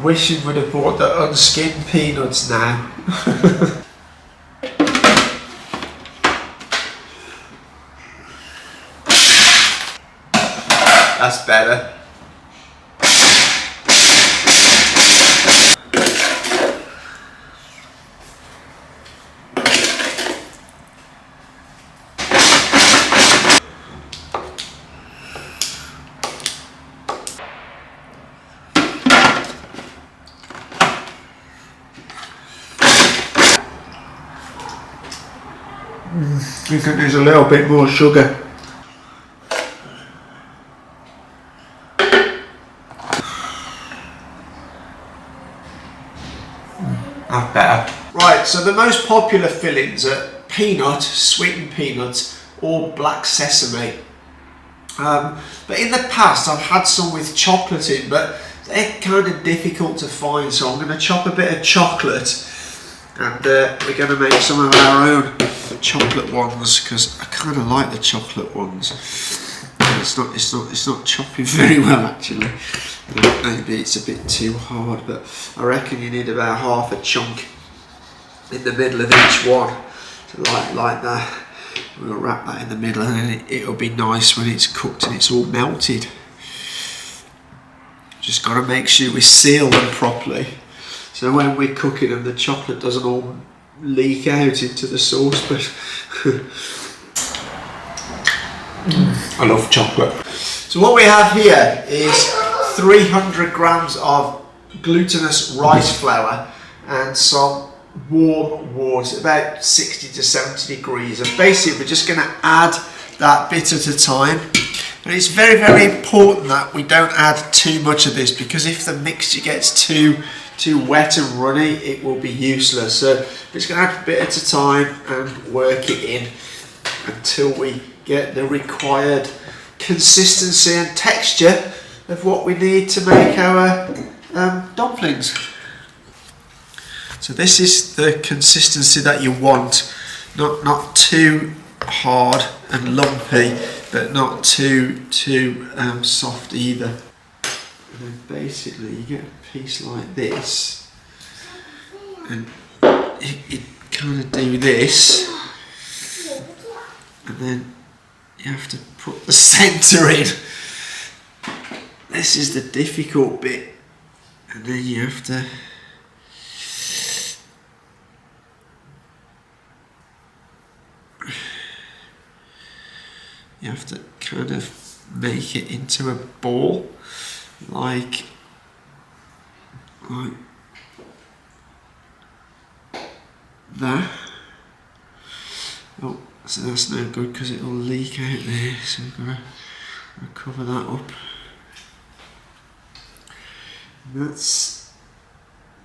Wishing we'd have bought the unskinned peanuts now. That's better. I think there's a little bit more sugar. That's better. Right, so the most popular fillings are peanut, sweetened peanut, or black sesame. But in the past I've had some with chocolate in, but they're kind of difficult to find, so I'm going to chop a bit of chocolate and we're going to make some of our own chocolate ones, because I kind of like the chocolate ones. It's not chopping very well actually. Maybe it's a bit too hard, but I reckon you need about half a chunk in the middle of each one. So like that. We'll wrap that in the middle, and then it'll be nice when it's cooked and it's all melted. Just got to make sure we seal them properly, so when we're cooking them the chocolate doesn't all leak out into the saucepan. I love chocolate. So what we have here is 300 grams of glutinous rice flour and some warm water, about 60 to 70 degrees, and basically we're just going to add that bit at a time. But it's very, very important that we don't add too much of this, because if the mixture gets too wet and runny, it will be useless. So we're just going to add a bit at a time and work it in until we get the required consistency and texture of what we need to make our dumplings. So this is the consistency that you want, not too hard and lumpy, but not too soft either. And then basically you get a piece like this, and you kind of do this, and then you have to put the centre in. This is the difficult bit, and then you have to kind of make it into a ball, like that. Oh, so that's no good because it will leak out there, so we've got to cover that up. And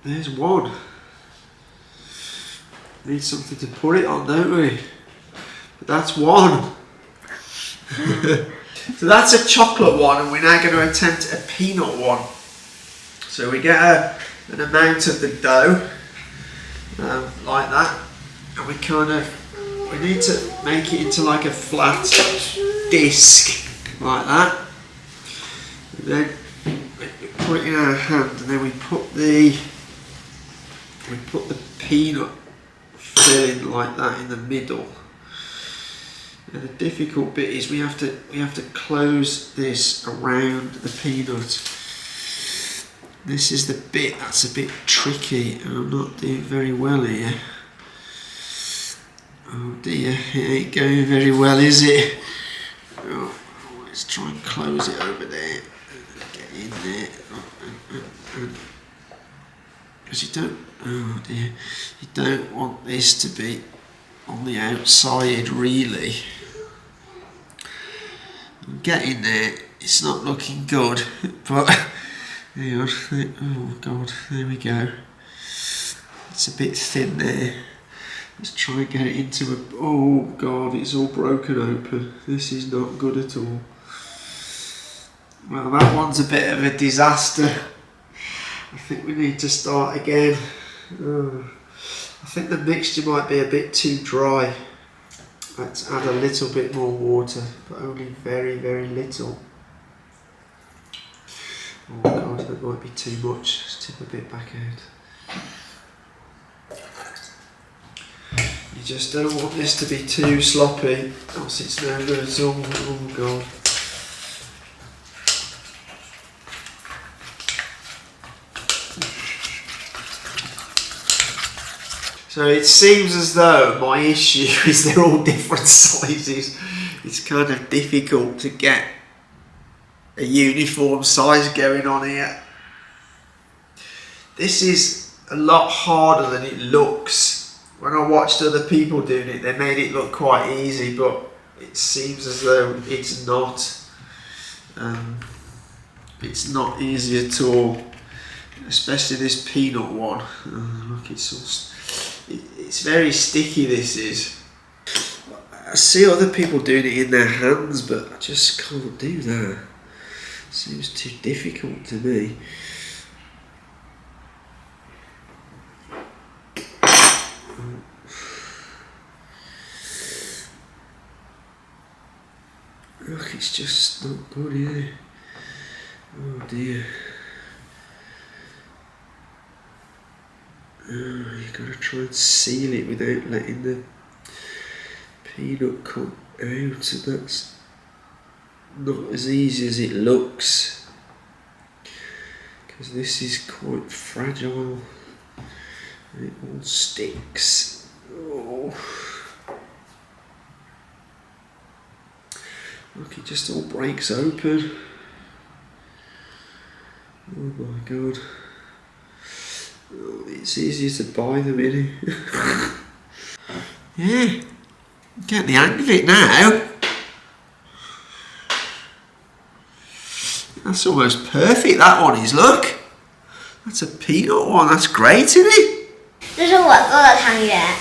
there's one. Need something to put it on, don't we? But that's one. So that's a chocolate one, and we're now going to attempt a peanut one. So we get an amount of the dough, like that, and we need to make it into like a flat disc, like that. And then we put it in our hand, and then we put the peanut filling like that in the middle. And the difficult bit is we have to close this around the peanut. This is the bit that's a bit tricky, and I'm not doing very well here. Oh dear, it ain't going very well, is it? Oh, let's try and close it over there. Get in there. Because you don't, oh dear, you don't want this to be on the outside really. I'm getting there, it's not looking good, but hang on, oh god, there we go. It's a bit thin there. Let's try and get it into a, oh god, it's all broken open. This is not good at all. Well, that one's a bit of a disaster. I think we need to start again. Oh, I think the mixture might be a bit too dry. Let's add a little bit more water, but only very, very little. Oh god, that might be too much. Let's tip a bit back out. You just don't want this to be too sloppy, else it's no good at all. Oh god. So it seems as though my issue is they're all different sizes. It's kind of difficult to get a uniform size going on here. This is a lot harder than it looks. When I watched other people doing it, they made it look quite easy, but it seems as though it's not. It's not easy at all, especially this peanut one. Look, it's very sticky. This is. I see other people doing it in their hands, but I just can't do that. Seems too difficult to me. Look, it's just not good, yeah. Oh dear. Oh, you've got to try and seal it without letting the peanut come out, and that's not as easy as it looks, because this is quite fragile and it all sticks. Oh. Look, it just all breaks open. Oh my god. Oh, it's easier to buy them, isn't it? Yeah, get the hang of it now. That's almost perfect, that one is, look. That's a peanut one, that's great, isn't it? 这是我做的汤圆，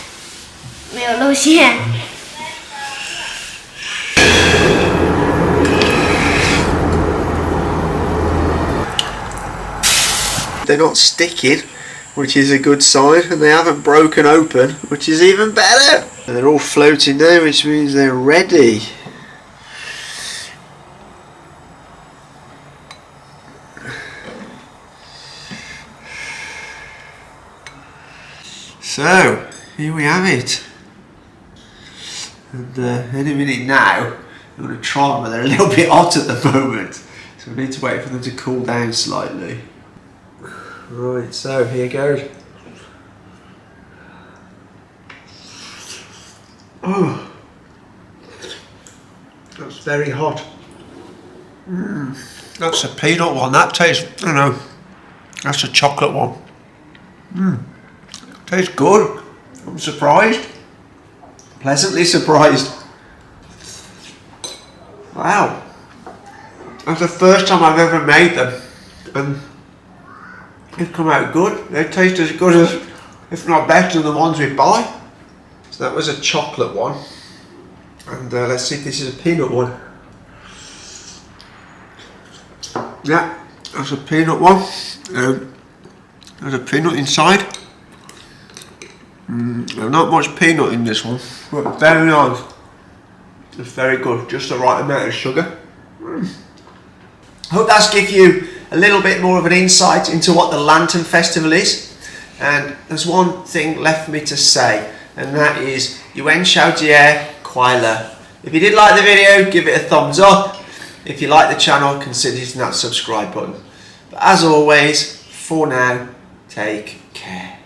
没有露馅。 They're not sticking, which is a good sign, and they haven't broken open, which is even better. And they're all floating now, which means they're ready. So, here we have it. And any minute now, I'm going to try them, but they're a little bit hot at the moment. So we need to wait for them to cool down slightly. Right, so here goes. Oh, that's very hot. That's a peanut one. That tastes, I don't know, that's a chocolate one. Tastes good. I'm surprised. Pleasantly surprised. Wow. That's the first time I've ever made them. And they've come out good. They taste as good as, if not better than the ones we buy. So that was a chocolate one. And let's see if this is a peanut one. Yeah, that's a peanut one. There's a peanut inside. There's not much peanut in this one, but very nice. It's very good, just the right amount of sugar. Hope that's give you a little bit more of an insight into what the Lantern Festival is. And there's one thing left for me to say, and that is元宵节快乐. If you did like the video, give it a thumbs up. If you like the channel, consider hitting that subscribe button. But as always, for now, take care.